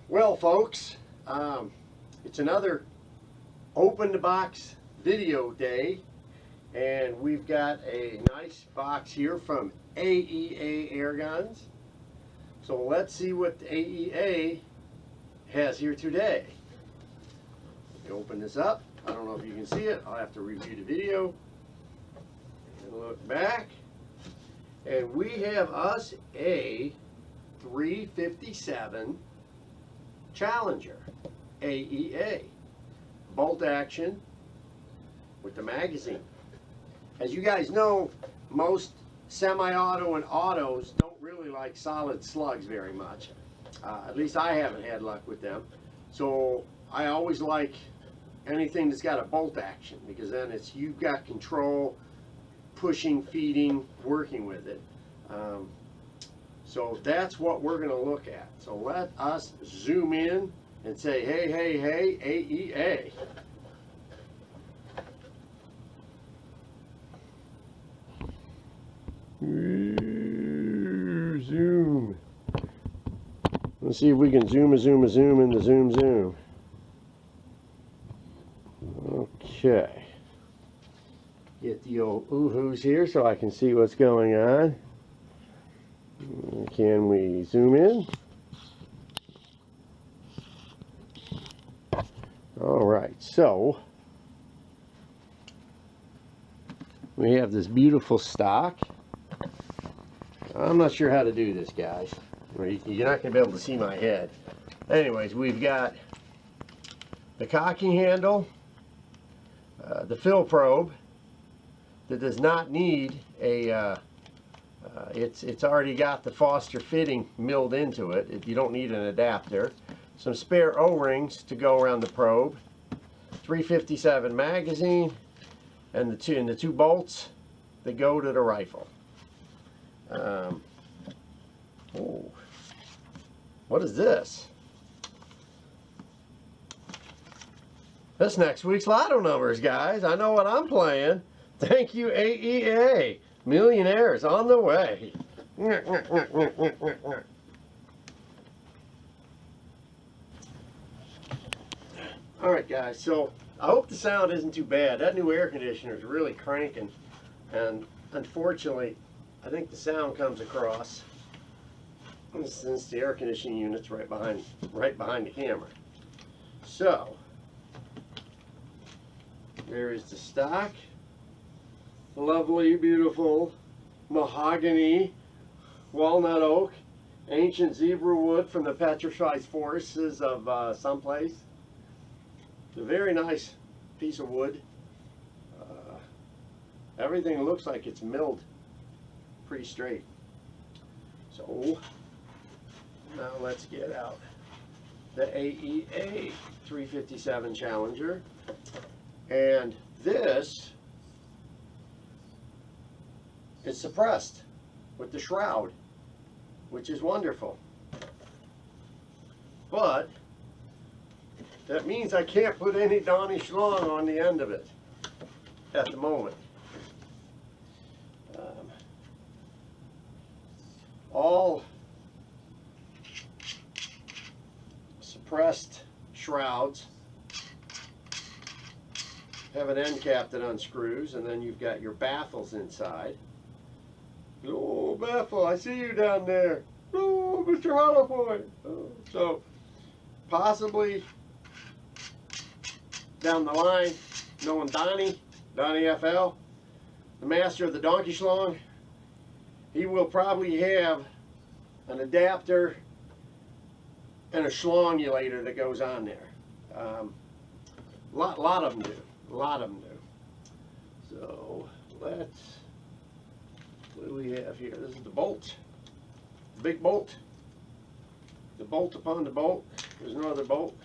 Well, folks, it's another open the box video day, and we've got a nice box here from AEA Air Guns. So let's see what the AEA has here today. Let me open this up. I don't know if you can see it. I'll have to review the video and look back. And we have us a 357 Challenger AEA bolt action with the magazine. As you guys know, most semi-auto and autos don't really like solid slugs very much. At least I haven't had luck with them. So I always like anything that's got a bolt action, because then it's you've got control, pushing, feeding, working with it. So that's what we're going to look at. So let us zoom in and say, hey, hey, hey, AEA. Zoom. Let's see if we can zoom into zoom. Okay. Get the old oohoos here so I can see what's going on. Can we zoom in? All right, so we have this beautiful stock. I'm not sure how to do this, guys. You're not going to be able to see my head. Anyways, we've got the cocking handle, the fill probe that does not need a it's already got the Foster fitting milled into it. You don't need an adapter. Some spare O-rings to go around the probe. 357 magazine, and the two bolts that go to the rifle. Oh, what is this? That's next week's lotto numbers, guys. I know what I'm playing. Thank you, AEA. Millionaires on the way. All right, guys, so I hope the sound isn't too bad. That new air conditioner is really cranking, and unfortunately, I think the sound comes across since the air conditioning unit's right behind the camera. So there is the stock. Lovely, beautiful mahogany, walnut oak, ancient zebra wood from the petrified forests of someplace. It's a very nice piece of wood. Everything looks like it's milled pretty straight. So now let's get out the AEA 357 Challenger, and this is suppressed with the shroud, which is wonderful. But that means I can't put any Donny Schlong on the end of it at the moment. All suppressed shrouds have an end cap that unscrews, and then you've got your baffles inside. Oh, baffle, I see you down there. Oh, Mr. Hollowboy. Oh. So possibly down the line, knowing Donnie FL, the master of the donkey schlong, he will probably have an adapter and a schlong-lator that goes on there. Lot of them do. A lot of them do. So let's, what do we have here? This is the bolt. The big bolt. The bolt upon the bolt. There's no other bolt.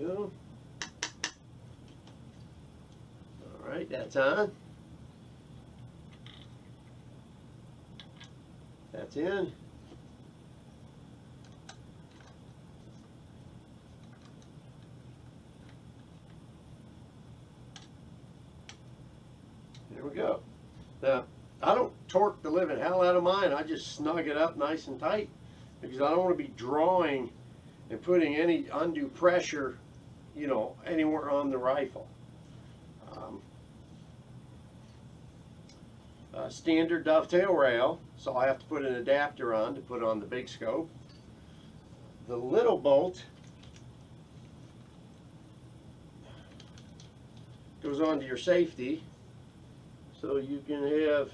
Go. All right, that's on. That's in. torque the living hell out of mine. I just snug it up nice and tight because I don't want to be drawing and putting any undue pressure, you know, anywhere on the rifle. Standard dovetail rail, so I have to put an adapter on to put on the big scope. The little bolt goes onto your safety, so you can have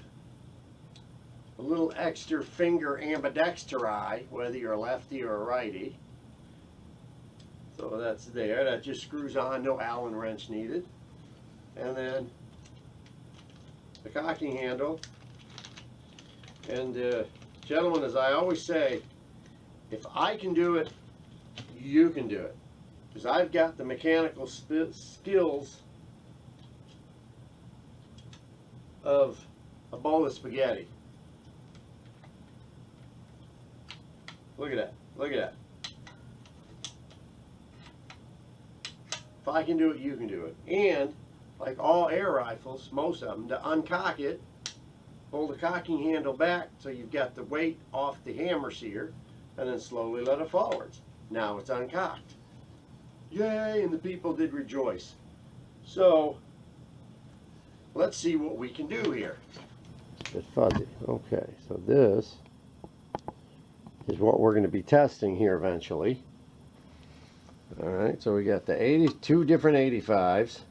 a little extra finger ambidexteri, whether you're a lefty or a righty. So that's there. That just screws on, no Allen wrench needed. And then the cocking handle. And gentlemen, as I always say, if I can do it, you can do it. Because I've got the mechanical skills of a bowl of spaghetti. Look at that. Look at that. If I can do it, you can do it. And like all air rifles, most of them, to uncock it, pull the cocking handle back so you've got the weight off the hammer sear, and then slowly let it forwards. Now it's uncocked. Yay, and the people did rejoice. So let's see what we can do here. It's fuzzy. Okay, so this is what we're going to be testing here eventually. Alright, so we got the two different 85s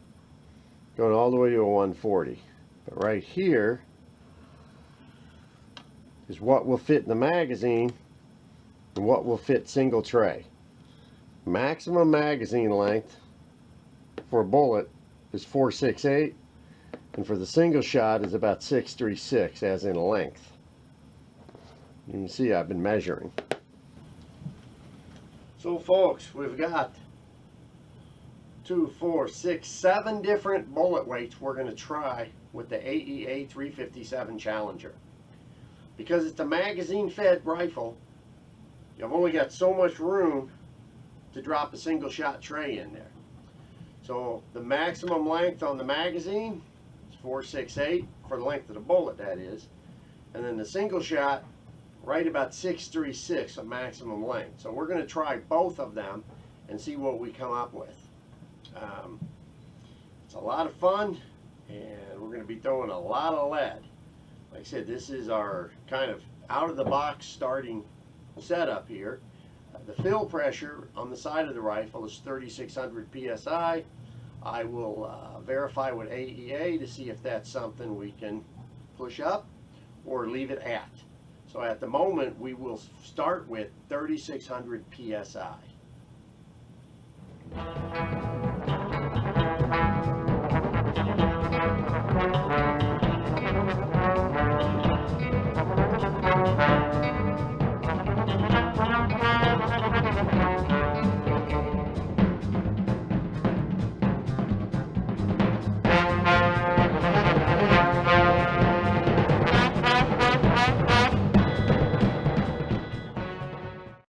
going all the way to a 140. But right here is what will fit in the magazine and what will fit single tray. Maximum magazine length for a bullet is 4.68, and for the single shot is about 6.36, as in length. You can see I've been measuring. So folks, we've got 2, 4, 6, 7 different bullet weights we're going to try with the AEA 357 Challenger. Because it's a magazine fed rifle, you've only got so much room to drop a single shot tray in there. So the maximum length on the magazine is 4.68 for the length of the bullet, that is. And then the single shot, right about 6.36 of maximum length. So we're going to try both of them and see what we come up with. It's a lot of fun, and we're going to be throwing a lot of lead. Like I said, this is our kind of out of the box starting setup here. The fill pressure on the side of the rifle is 3,600 psi. I will verify with AEA to see if that's something we can push up or leave it at. So at the moment, we will start with 3,600 psi.